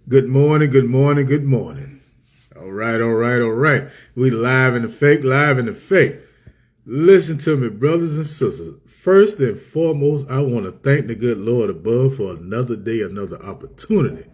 Good morning, good morning, good morning. All right, all right, all right. We live in the fake, live in the fake. Listen to me, brothers and sisters. First and foremost, I want to thank the good Lord above for another day, another opportunity.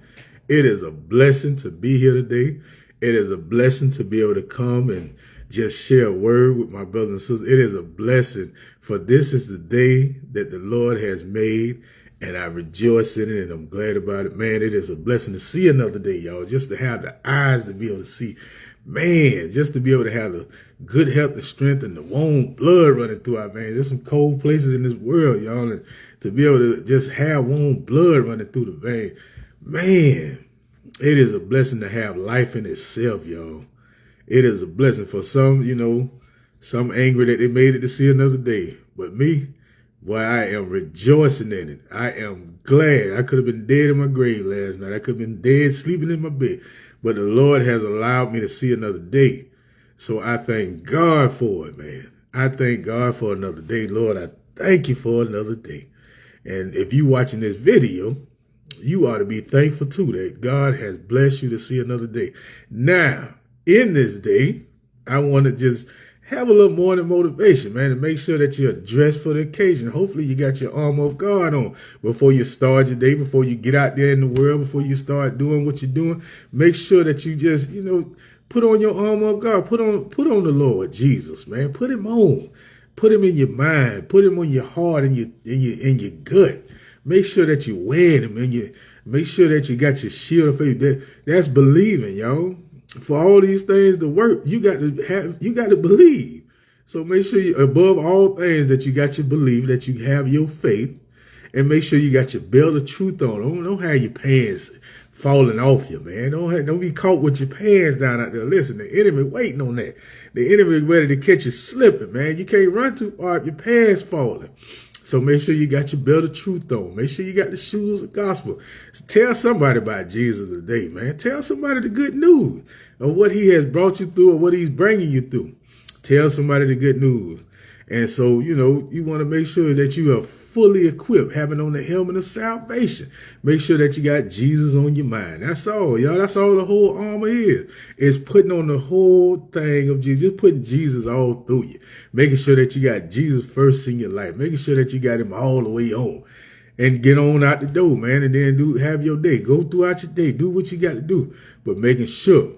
It is a blessing to be here today. It is a blessing to be able to come and just share a word with my brothers and sisters. It is a blessing, for this is the day that the Lord has made, and I rejoice in it, and I'm glad about it. Man, it is a blessing to see another day, y'all, just to have the eyes to be able to see. Man, just to be able to have the good health and strength and the warm blood running through our veins. There's some cold places in this world, y'all, and to be able to just have warm blood running through the vein. Man, it is a blessing to have life in itself, y'all. It is a blessing. For some, some angry that they made it to see another day. But me, boy, I am rejoicing in it. I am glad. I could have been dead in my grave last night. I could have been dead sleeping in my bed. But the Lord has allowed me to see another day. So I thank God for it, man. I thank God for another day. Lord, I thank you for another day. And if you watching this video, you ought to be thankful too that God has blessed you to see another day. Now, in this day, I want to just have a little morning motivation, man, to make sure that you're dressed for the occasion. Hopefully you got your armor of God on before you start your day, before you get out there in the world, before you start doing what you're doing. Make sure that you just, put on your armor of God. Put on the Lord Jesus, man. Put him on. Put him in your mind. Put him on your heart and in your gut. Make sure that you wear him, and you make sure that you got your shield of faith. That's believing, y'all. For all these things to work, you got to believe. So make sure you, above all things, that you got your belief, that you have your faith, and make sure you got your belt of truth on. Don't have your pants falling off you, man. Don't be caught with your pants down out there. Listen, the enemy waiting on that. The enemy ready to catch you slipping, man. You can't run too far if your pants falling. So make sure you got your belt of truth on. Make sure you got the shoes of gospel. Tell somebody about Jesus today, man. Tell somebody the good news of what he has brought you through or what he's bringing you through. Tell somebody the good news. And so, you want to make sure that you are fully equipped, having on the helmet of salvation. Make sure that you got Jesus on your mind. That's all, y'all. That's all the whole armor is. It's putting on the whole thing of Jesus. Just putting Jesus all through you. Making sure that you got Jesus first in your life. Making sure that you got him all the way on. And get on out the door, man. And then have your day. Go throughout your day. Do what you got to do. But making sure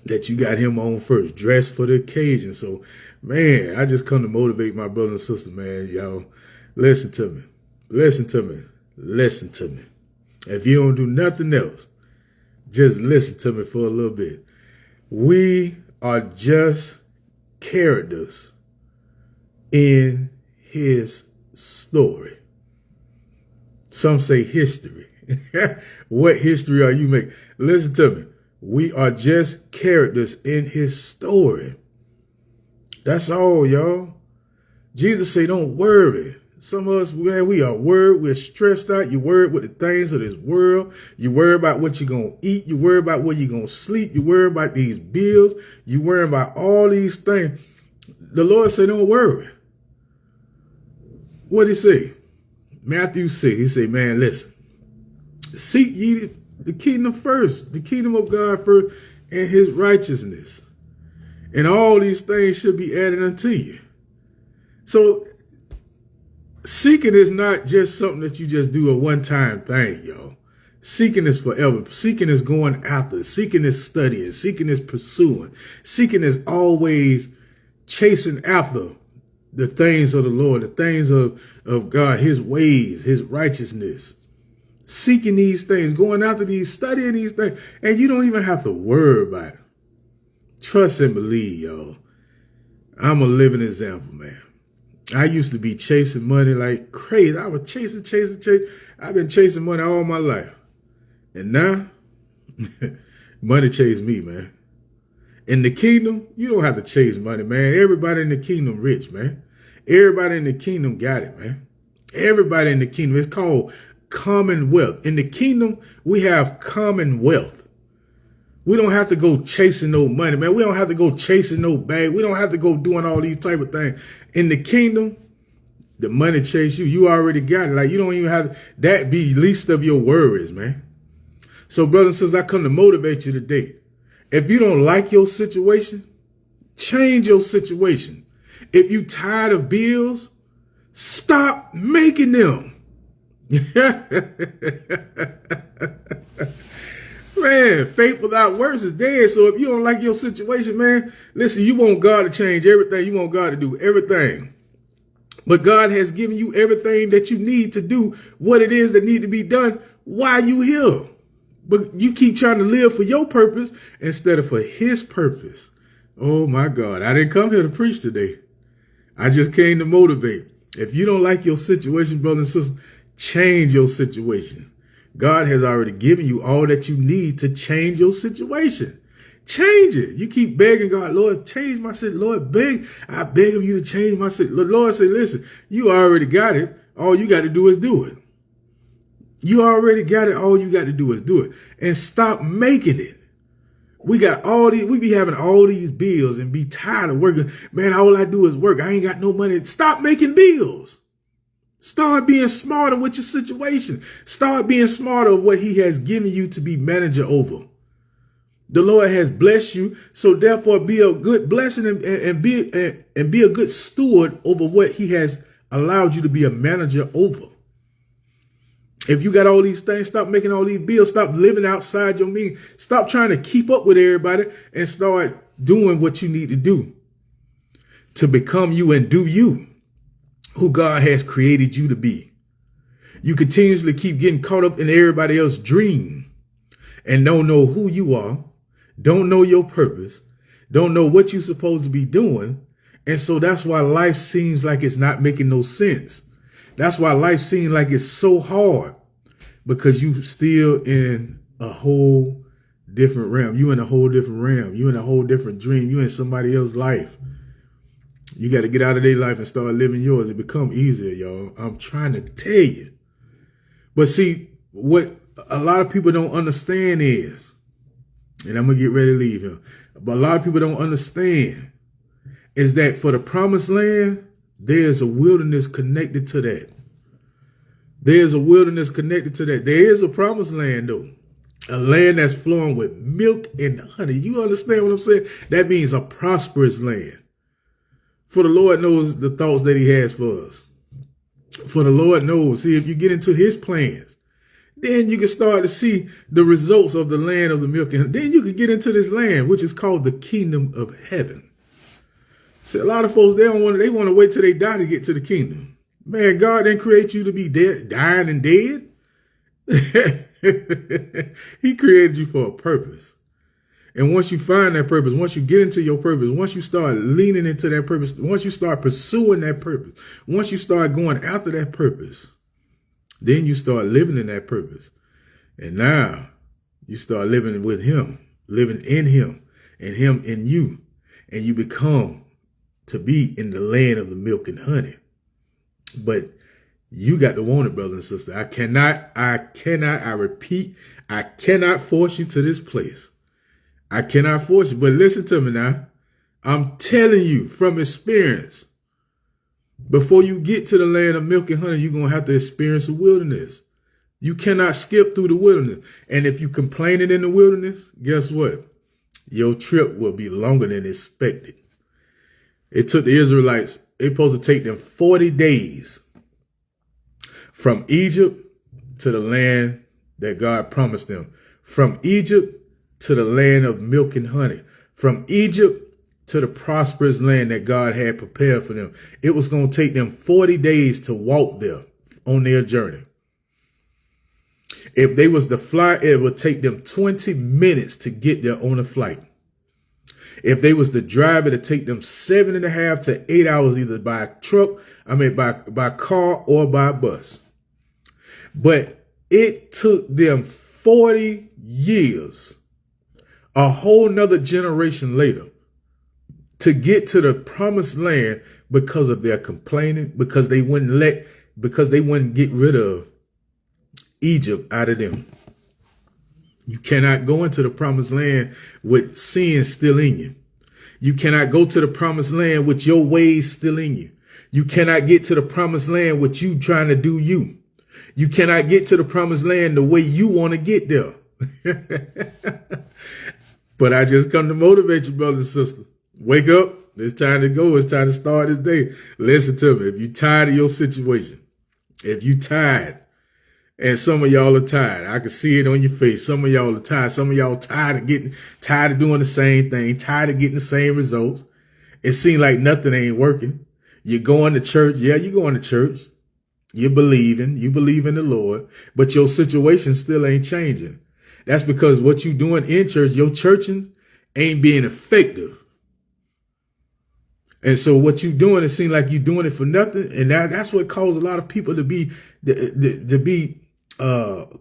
that you got him on first. Dress for the occasion. So, man, I just come to motivate my brothers and sisters, man, y'all. Listen to me. Listen to me. Listen to me. If you don't do nothing else, just listen to me for a little bit. We are just characters in his story. Some say history. What history are you making? Listen to me. We are just characters in his story. That's all, y'all. Jesus said, don't worry. Some of us, man, we are worried. We're stressed out. You're worried with the things of this world. You worry about what you're going to eat. You worry about where you're going to sleep. You worry about these bills. You worry about all these things. The Lord said, don't worry. What did he say? Matthew 6, he said, man, listen. Seek ye the kingdom first, the kingdom of God first, and his righteousness. And all these things should be added unto you. So, seeking is not just something that you just do a one-time thing, y'all. Seeking is forever. Seeking is going after. Seeking is studying. Seeking is pursuing. Seeking is always chasing after the things of the Lord, the things of God, his ways, his righteousness. Seeking these things, going after these, studying these things, and you don't even have to worry about it. Trust and believe, y'all. I'm a living example, man. I used to be chasing money like crazy. I was chasing. I've been chasing money all my life. And now, money chase me, man. In the kingdom, you don't have to chase money, man. Everybody in the kingdom rich, man. Everybody in the kingdom got it, man. Everybody in the kingdom. It's called commonwealth. In the kingdom, we have commonwealth. We don't have to go chasing no money, man. We don't have to go chasing no bag. We don't have to go doing all these type of things. In the kingdom, the money chase you. You already got it. Like, you don't even have to, that be least of your worries, man. So, brothers and sisters, I come to motivate you today. If you don't like your situation, change your situation. If you tired of bills, stop making them. Man, faith without works is dead. So if you don't like your situation, man, listen, you want God to change everything. You want God to do everything. But God has given you everything that you need to do what it is that need to be done while you here. But you keep trying to live for your purpose instead of for his purpose. Oh my God, I didn't come here to preach today. I just came to motivate. If you don't like your situation, brothers and sisters, change your situation. God has already given you all that you need to change your situation. Change it. You keep begging God, Lord, change my situation. Lord, I beg of you to change my situation. The Lord said, listen, you already got it. All you got to do is do it. You already got it. All you got to do is do it. And stop making it. We be having all these bills and be tired of working. Man, all I do is work. I ain't got no money. Stop making bills. Start being smarter with your situation. Start being smarter of what he has given you to be manager over. The Lord has blessed you, so therefore be a good blessing and be a good steward over what he has allowed you to be a manager over. If you got all these things, stop making all these bills. Stop living outside your means. Stop trying to keep up with everybody and start doing what you need to do to become you and do you, who God has created you to be. You continuously keep getting caught up in everybody else's dream and don't know who you are, don't know your purpose, don't know what you're supposed to be doing. And so that's why life seems like it's not making no sense. That's why life seems like it's so hard, because you still in a whole different realm. You in a whole different realm. You in a whole different dream. You in somebody else's life. You got to get out of their life and start living yours. It become easier, y'all. I'm trying to tell you. But see, what a lot of people don't understand is, and I'm going to get ready to leave here, but a lot of people don't understand is that for the promised land, there's a wilderness connected to that. There's a wilderness connected to that. There is a promised land, though. A land that's flowing with milk and honey. You understand what I'm saying? That means a prosperous land. For the Lord knows the thoughts that he has for us. For the Lord knows. See, if you get into his plans, then you can start to see the results of the land of the milk and honey. Then you can get into this land, which is called the kingdom of heaven. See, a lot of folks, they want to wait till they die to get to the kingdom. Man, God didn't create you to be dead, dying and dead. He created you for a purpose. And once you find that purpose, once you get into your purpose, once you start leaning into that purpose, once you start pursuing that purpose, once you start going after that purpose, then you start living in that purpose. And now you start living with him, living in him, and him in you. And you become to be in the land of the milk and honey. But you got to want it, brother and sister. I repeat, I cannot force you to this place. I cannot force you. But listen to me now. I'm telling you from experience, before you get to the land of milk and honey, you're going to have to experience the wilderness. You cannot skip through the wilderness. And if you complaining in the wilderness, guess what? Your trip will be longer than expected. It took the Israelites, it's supposed to take them 40 days from Egypt to the land that God promised them. From Egypt to the land of milk and honey. From Egypt to the prosperous land that God had prepared for them. It was going to take them 40 days to walk there on their journey. If they was to fly, it would take them 20 minutes to get there on a flight. If they was to drive, it would take them 7.5 to 8 hours, either by by car or by bus. But it took them 40 years, a whole nother generation later, to get to the promised land because of their complaining, because they wouldn't get rid of Egypt out of them. You cannot go into the promised land with sin still in you. You cannot go to the promised land with your ways still in you. You cannot get to the promised land with you trying to do you. You cannot get to the promised land the way you want to get there. But I just come to motivate you, brothers and sisters. Wake up. It's time to go. It's time to start this day. Listen to me. If you're tired of your situation, if you're tired, and some of y'all are tired, I can see it on your face. Some of y'all are tired. Some of y'all tired of doing the same thing, tired of getting the same results. It seems like nothing ain't working. You're going to church. Yeah, you're going to church. You believe in the Lord, but your situation still ain't changing. That's because what you doing in church, your churching ain't being effective. And so what you doing, it seems like you're doing it for nothing. And that's what caused a lot of people to be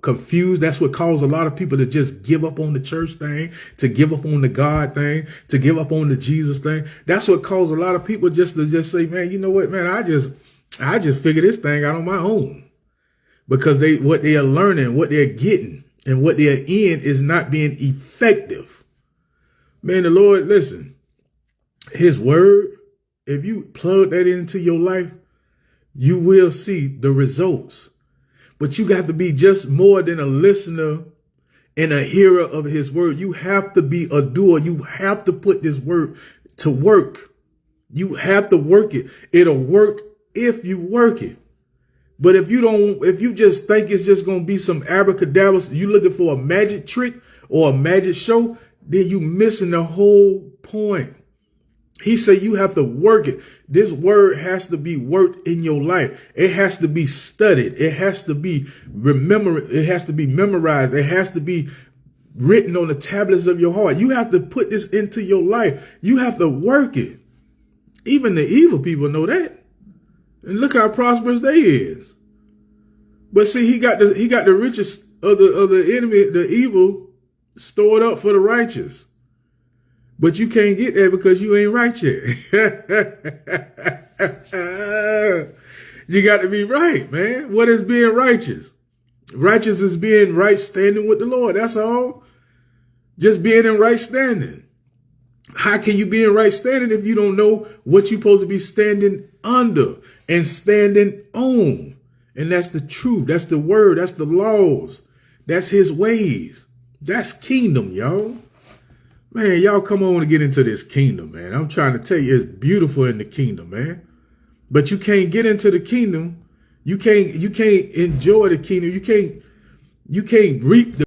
confused. That's what caused a lot of people to just give up on the church thing, to give up on the God thing, to give up on the Jesus thing. That's what caused a lot of people just to say, man, you know what, man, I just figured this thing out on my own. Because what they are learning, what they're getting, and what they're in is not being effective. Man, the Lord, listen, his word, if you plug that into your life, you will see the results. But you got to be just more than a listener and a hearer of his word. You have to be a doer. You have to put this word to work. You have to work it. It'll work if you work it. But if you just think it's just going to be some abracadabra, you looking for a magic trick or a magic show, then you missing the whole point. He said you have to work it. This word has to be worked in your life. It has to be studied. It has to be remembered. It has to be memorized. It has to be written on the tablets of your heart. You have to put this into your life. You have to work it. Even the evil people know that. And look how prosperous they is. But see, he got the riches of the enemy, the evil, stored up for the righteous. But you can't get there because you ain't right yet. You got to be right, man. What is being righteous? Righteous is being right standing with the Lord. That's all. Just being in right standing. How can you be in right standing if you don't know what you're supposed to be standing under and standing on? And that's the truth. That's the word. That's the laws. That's his ways. That's kingdom, y'all. Man, y'all come on and get into this kingdom, man. I'm trying to tell you, it's beautiful in the kingdom, man. But you can't get into the kingdom. You can't enjoy the kingdom. You can't reap the